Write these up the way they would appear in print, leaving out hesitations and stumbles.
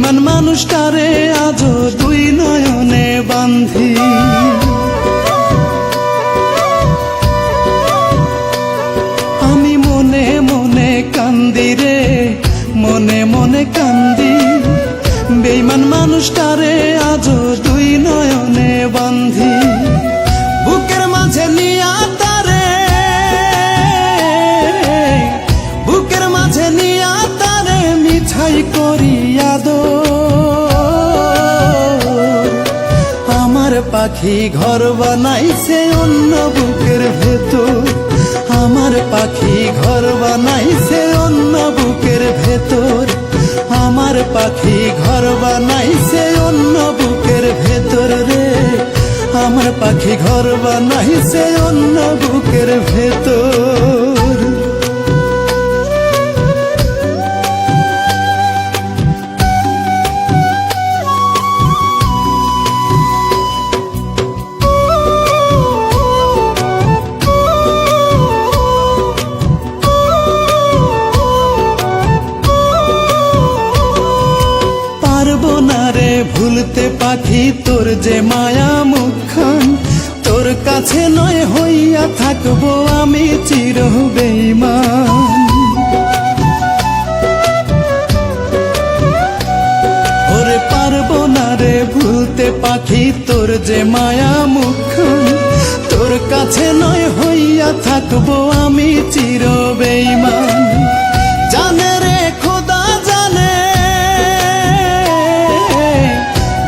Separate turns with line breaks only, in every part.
বেঈমান মানুষটারে আজও দুই নয়নে বান্ধি। আমি মনে মনে কান্দি রে, মনে মনে কান্দি। বেঈমান মানুষটারে আজও দুই নয়নে বান্ধি। বুকের মাঝে নিয়া তারে, বুকের মাঝে নিয়া তারে মিঠাই করিয়া দো। আমার পাখি ঘর বানাইছে অন্য বুকের ভেতর, আমার পাখি ঘর বানাইছে অন্য বুকের ভেতর, আমার পাখি ঘর বানাইছে অন্য বুকের ভেতর রে, আমার পাখি ঘর বানাইছে অন্য বুকের ভেতর। ভুলতে পাখি তোর যে মায়া মুখখান, তোর কাছে নয় হইয়া থাকবো আমি চির বেঈমান। ওরে পারবো না রে ভুলতে পাখি তোর যে মায়া মুখখান, তোর কাছে নয় হইয়া থাকবো আমি চির বেঈমান। জানে রে খোদা জানে,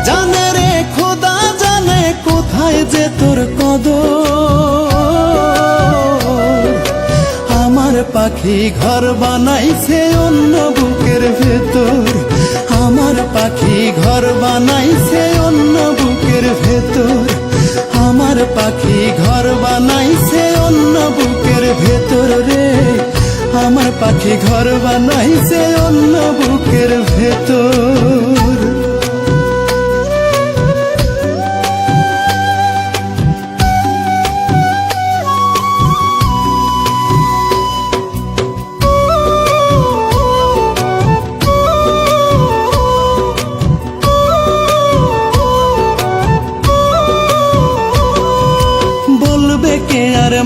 জানে রে খোদা জানে কোথায় যে তোর কদর। আমার পাখি ঘর বানাইছে অন্য বুকের ভেতর, আমার পাখি ঘর বানাইছে অন্য বুকের ভেতর, আমার পাখি ঘর বানাইছে অন্য বুকের ভেতর রে, আমার পাখি ঘর বানাইছে অন্য বুকের ভেতর।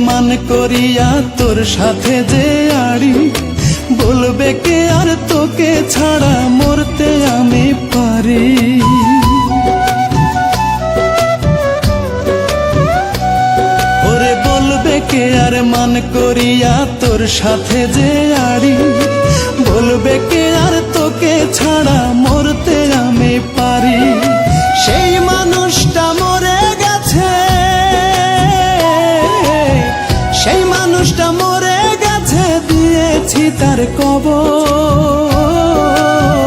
মান করিয়া তোর সাথে যে আড়ি, বলবে কে আর তোকে ছাড়া মরতে আমি পারি। ওরে বলবে কে আর মান করিয়া তোর সাথে যে আড়ি, বলবে কে আর তোকে ছাড়া মরতে আমি পারি। সেই মানুষটা মরে গেছে, সেই মানুষটা মরে গেছে, দিয়েছি তার কবর।